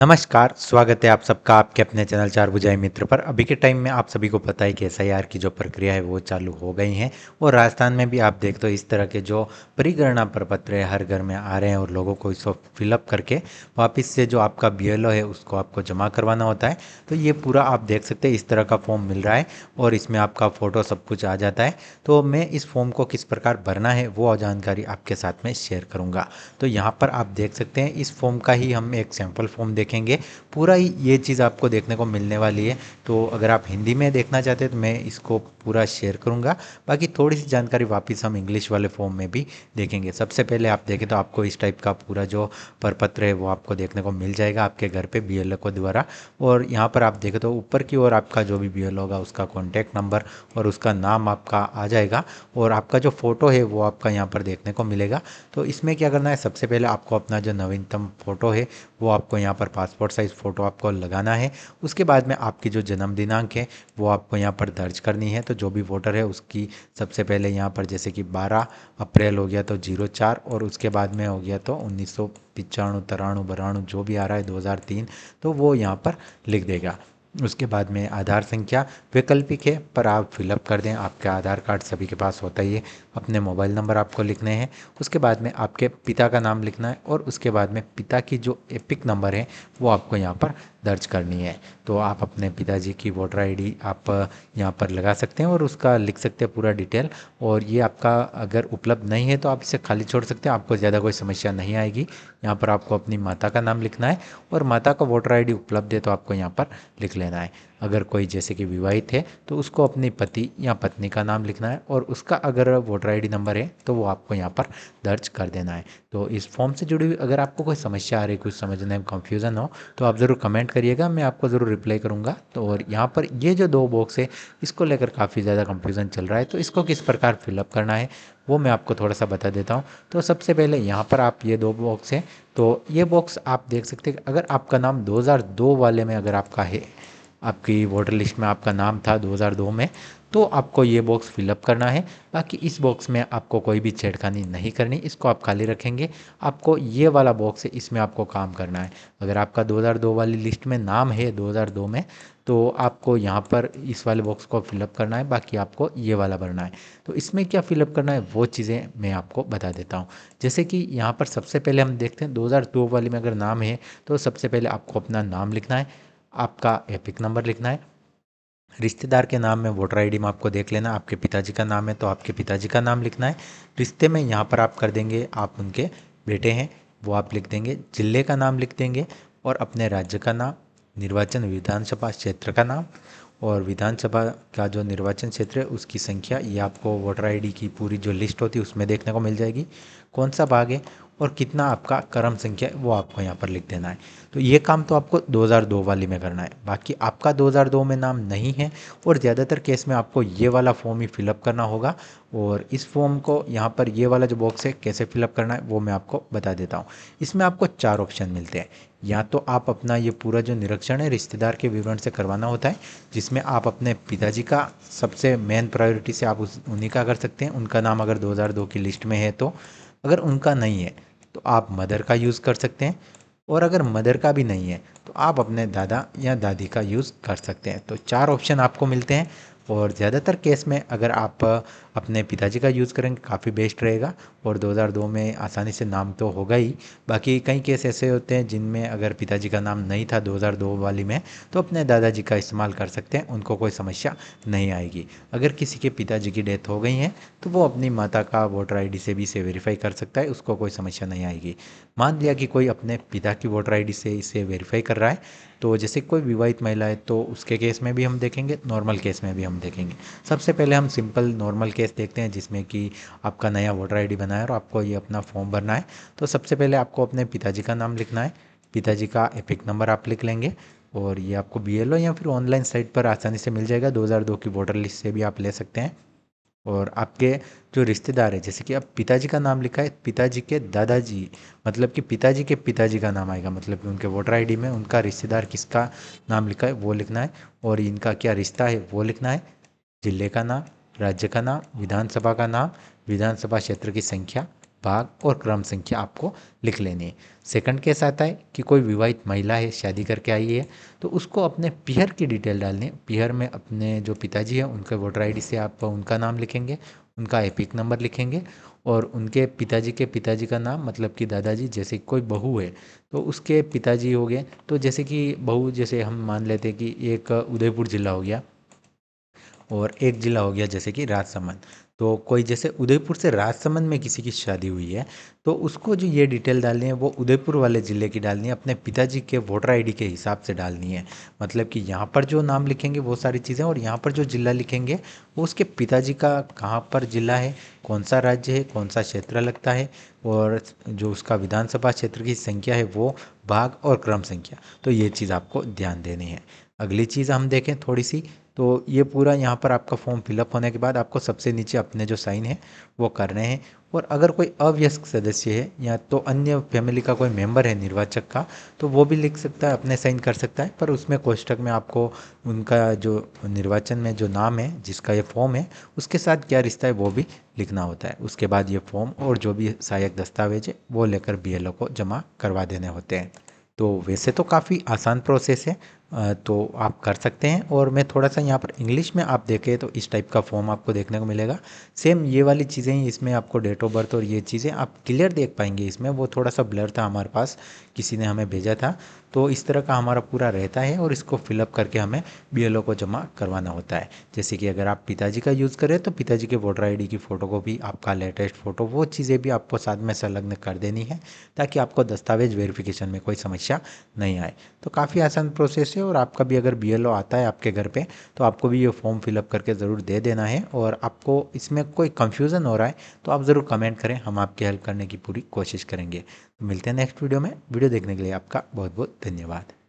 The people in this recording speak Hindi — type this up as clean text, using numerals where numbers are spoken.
नमस्कार, स्वागत है आप सबका आपके अपने चैनल चार भुजाई मित्र पर। अभी के टाइम में आप सभी को पता है कि एसआईआर की जो प्रक्रिया है वो चालू हो गई है और राजस्थान में भी आप देखते हो इस तरह के जो परिगणना प्रपत्र है हर घर में आ रहे हैं और लोगों को इसको फिलअप करके वापस से जो आपका बीएलओ है उसको आपको जमा करवाना होता है। तो ये पूरा आप देख सकते हैं इस तरह का फॉर्म मिल रहा है और इसमें आपका फ़ोटो सब कुछ आ जाता है। तो मैं इस फॉर्म को किस प्रकार भरना है वो जानकारी आपके साथ में शेयर करूँगा। तो यहाँ पर आप देख सकते हैं इस फॉर्म का ही हम एक सैम्पल फॉर्म देखेंगे। पूरा ही ये चीज़ आपको देखने को मिलने वाली है। तो अगर आप हिंदी में देखना चाहते हैं तो मैं इसको पूरा शेयर करूँगा। बाकी थोड़ी सी जानकारी वापस हम इंग्लिश वाले फॉर्म में भी देखेंगे। सबसे पहले आप देखें तो आपको इस टाइप का पूरा जो प्रपत्र है वो आपको देखने को मिल जाएगा आपके घर पे बीएलओ को द्वारा। और यहाँ पर आप देखें तो ऊपर की ओर आपका जो भी बीएलओ होगा उसका कॉन्टैक्ट नंबर और उसका नाम आपका आ जाएगा और आपका जो फ़ोटो है वो आपका यहाँ पर देखने को मिलेगा। तो इसमें क्या करना है, सबसे पहले आपको अपना जो नवीनतम फ़ोटो है वो आपको यहाँ पर पासपोर्ट साइज़ फ़ोटो आपको लगाना है। उसके बाद में आपकी जो जन्म दिनांक है वो आपको यहाँ पर दर्ज करनी है। तो जो भी वोटर है उसकी सबसे पहले यहाँ पर जैसे कि 12 अप्रैल हो गया तो 04 और उसके बाद में हो गया तो 1995 93 92 जो भी आ रहा है 2003 तो वो यहाँ पर लिख देगा। उसके बाद में आधार संख्या वैकल्पिक है पर आप फिलअप कर दें, आपका आधार कार्ड सभी के पास होता ही है। अपने मोबाइल नंबर आपको लिखने हैं। उसके बाद में आपके पिता का नाम लिखना है और उसके बाद में पिता की जो एपिक नंबर है वो आपको यहाँ पर दर्ज करनी है। तो आप अपने पिताजी की वोटर आईडी आप यहाँ पर लगा सकते हैं और उसका लिख सकते हैं पूरा डिटेल। और ये आपका अगर उपलब्ध नहीं है तो आप इसे खाली छोड़ सकते हैं, आपको ज़्यादा कोई समस्या नहीं आएगी। यहाँ पर आपको अपनी माता का नाम लिखना है और माता का वोटर आईडी उपलब्ध है तो आपको यहाँ पर लिख लेना है। अगर कोई जैसे कि विवाहित है तो उसको अपने पति या पत्नी का नाम लिखना है और उसका अगर वोटर आईडी नंबर है तो वो आपको यहाँ पर दर्ज कर देना है। तो इस फॉर्म से जुड़ी हुई अगर आपको कोई समस्या आ रही, कुछ समझने में कन्फ्यूज़न हो तो आप ज़रूर कमेंट करिएगा, मैं आपको ज़रूर रिप्लाई करूँगा। तो और यहाँ पर ये जो दो बॉक्स है इसको लेकर काफ़ी ज़्यादा कन्फ्यूज़न चल रहा है, तो इसको किस प्रकार फिलअप करना है वो मैं आपको थोड़ा सा बता देता हूँ। तो सबसे पहले यहाँ पर आप ये दो बॉक्स हैं, तो ये बॉक्स आप देख सकते हैं अगर आपका नाम 2002 वाले में अगर आपका है, आपकी वोटर लिस्ट में आपका नाम था 2002 में, तो आपको ये बॉक्स फिलअप करना है। बाकी इस बॉक्स में आपको कोई भी छेड़खानी नहीं करनी, इसको आप खाली रखेंगे। आपको ये वाला बॉक्स है इसमें आपको काम करना है। अगर आपका 2002 वाली लिस्ट में नाम है 2002 में तो आपको यहाँ पर इस वाले बॉक्स को फिलअप करना है, बाकी आपको ये वाला भरना है। तो इसमें क्या फिलअप करना है वो चीज़ें मैं आपको बता देता हूँ। जैसे कि यहाँ पर सबसे पहले हम देखते हैं 2002 वाली में अगर नाम है तो सबसे पहले आपको अपना नाम लिखना है, आपका एपिक नंबर लिखना है। रिश्तेदार के नाम में वोटर आईडी में आपको देख लेना, आपके पिताजी का नाम है तो आपके पिताजी का नाम लिखना है। रिश्ते में यहाँ पर आप कर देंगे आप उनके बेटे हैं वो आप लिख देंगे। जिले का नाम लिख देंगे और अपने राज्य का नाम, निर्वाचन विधानसभा क्षेत्र का नाम और विधानसभा का जो निर्वाचन क्षेत्र है उसकी संख्या, ये आपको वोटर आईडी की पूरी जो लिस्ट होती है उसमें देखने को मिल जाएगी। कौन सा भाग है और कितना आपका क्रम संख्या है वो आपको यहाँ पर लिख देना है। तो ये काम तो आपको 2002 वाली में करना है। बाकी आपका 2002 में नाम नहीं है और ज़्यादातर केस में आपको ये वाला फॉर्म ही फिलअप करना होगा। और इस फॉर्म को यहाँ पर ये वाला जो बॉक्स है कैसे फिलअप करना है वो मैं आपको बता देता हूँ। इसमें आपको 4 ऑप्शन मिलते हैं। या तो आप अपना ये पूरा जो निरीक्षण है रिश्तेदार के विवरण से करवाना होता है, जिसमें आप अपने पिताजी का सबसे मेन प्रायोरिटी से आप उन्हीं का कर सकते हैं। उनका नाम अगर 2002 की लिस्ट में है तो, अगर उनका नहीं है तो आप मदर का यूज़ कर सकते हैं और अगर मदर का भी नहीं है तो आप अपने दादा या दादी का यूज़ कर सकते हैं। तो 4 ऑप्शन आपको मिलते हैं और ज़्यादातर केस में अगर आप अपने पिताजी का यूज़ करेंगे काफ़ी बेस्ट रहेगा। और 2002 में आसानी से नाम तो होगा ही। बाकी कई केस ऐसे होते हैं जिनमें अगर पिताजी का नाम नहीं था 2002 वाली में तो अपने दादाजी का इस्तेमाल कर सकते हैं, उनको कोई समस्या नहीं आएगी। अगर किसी के पिताजी की डेथ हो गई है तो वो अपनी माता का वोटर आईडी से भी इसे वेरीफाई कर सकता है, उसको कोई समस्या नहीं आएगी। मान लिया कि कोई अपने पिता की वोटर आईडी से इसे वेरीफाई कर रहा है तो जैसे कोई विवाहित महिला है तो उसके केस में भी हम देखेंगे, नॉर्मल केस में भी हम देखेंगे। सबसे पहले हम सिंपल नॉर्मल केस देखते हैं जिसमें कि आपका नया वोटर आईडी बना है और आपको ये अपना फॉर्म भरना है। तो सबसे पहले आपको अपने पिताजी का नाम लिखना है, पिताजी का एपिक नंबर आप लिख लेंगे और ये आपको बीएलओ या फिर ऑनलाइन साइट पर आसानी से मिल जाएगा। 2002 की वोटर लिस्ट से भी आप ले सकते हैं। और आपके जो रिश्तेदार है जैसे कि अब पिताजी का नाम लिखा है, पिताजी के दादाजी मतलब कि पिताजी के पिताजी का नाम आएगा, मतलब कि उनके वोटर आईडी में उनका रिश्तेदार किसका नाम लिखा है वो लिखना है और इनका क्या रिश्ता है वो लिखना है। जिले का नाम, राज्य का नाम, विधानसभा का नाम, विधानसभा क्षेत्र की संख्या भाग और क्रम संख्या आपको लिख लेनी है। सेकंड केस आता है कि कोई विवाहित महिला है, शादी करके आई है, तो उसको अपने पीहर की डिटेल डालनी है। पीहर में अपने जो पिताजी हैं उनके वोटर आईडी से आप उनका नाम लिखेंगे, उनका एपिक नंबर लिखेंगे और उनके पिताजी का नाम, मतलब कि दादाजी। जैसे कोई बहू है तो उसके पिताजी हो गए, तो जैसे कि बहू, जैसे हम मान लेते हैं कि एक उदयपुर जिला हो गया और एक जिला हो गया जैसे कि राजसमंद। तो कोई जैसे उदयपुर से राजसमंद में किसी की शादी हुई है तो उसको जो ये डिटेल डालनी है वो उदयपुर वाले ज़िले की डालनी है, अपने पिताजी के वोटर आईडी के हिसाब से डालनी है। मतलब कि यहाँ पर जो नाम लिखेंगे वो सारी चीज़ें, और यहाँ पर जो जिला लिखेंगे वो उसके पिताजी का कहाँ पर जिला है, कौन सा राज्य है, कौन सा क्षेत्र लगता है, और जो उसका विधानसभा क्षेत्र की संख्या है वो, भाग और क्रम संख्या। तो ये चीज़ आपको ध्यान देनी है। अगली चीज़ हम देखें थोड़ी सी, तो ये पूरा यहाँ पर आपका फॉर्म फिलअप होने के बाद आपको सबसे नीचे अपने जो साइन है वो करने हैं। और अगर कोई अवयस्क सदस्य है या तो अन्य फैमिली का कोई मेंबर है निर्वाचक का, तो वो भी लिख सकता है, अपने साइन कर सकता है, पर उसमें कोष्ठक में आपको उनका जो निर्वाचन में जो नाम है जिसका ये फॉर्म है उसके साथ क्या रिश्ता है वो भी लिखना होता है। उसके बाद ये फॉर्म और जो भी सहायक दस्तावेज है वो लेकर बीएलओ को जमा करवा देने होते हैं। तो वैसे तो काफ़ी आसान प्रोसेस है, तो आप कर सकते हैं। और मैं थोड़ा सा यहाँ पर इंग्लिश में आप देखें तो इस टाइप का फॉर्म आपको देखने को मिलेगा। सेम ये वाली चीज़ें ही इसमें आपको डेट ऑफ बर्थ और ये चीज़ें आप क्लियर देख पाएंगे। इसमें वो थोड़ा सा ब्लर था हमारे पास, किसी ने हमें भेजा था, तो इस तरह का हमारा पूरा रहता है और इसको फिलअप करके हमें बीएलओ को जमा करवाना होता है। जैसे कि अगर आप पिताजी का यूज़ करें तो पिताजी के वोटर आईडी की फ़ोटो को भी, आपका लेटेस्ट फ़ोटो, वो चीज़ें भी आपको साथ में संलग्न कर देनी है ताकि आपको दस्तावेज वेरिफिकेशन में कोई समस्या नहीं आए। तो काफ़ी आसान प्रोसेस है, और आपका भी अगर बीएलओ आता है आपके घर पे तो आपको भी ये फॉर्म फिलअप करके ज़रूर दे देना है। और आपको इसमें कोई कन्फ्यूज़न हो रहा है तो आप ज़रूर कमेंट करें, हम आपकी हेल्प करने की पूरी कोशिश करेंगे। तो मिलते हैं नेक्स्ट वीडियो में। वीडियो देखने के लिए आपका बहुत बहुत धन्यवाद।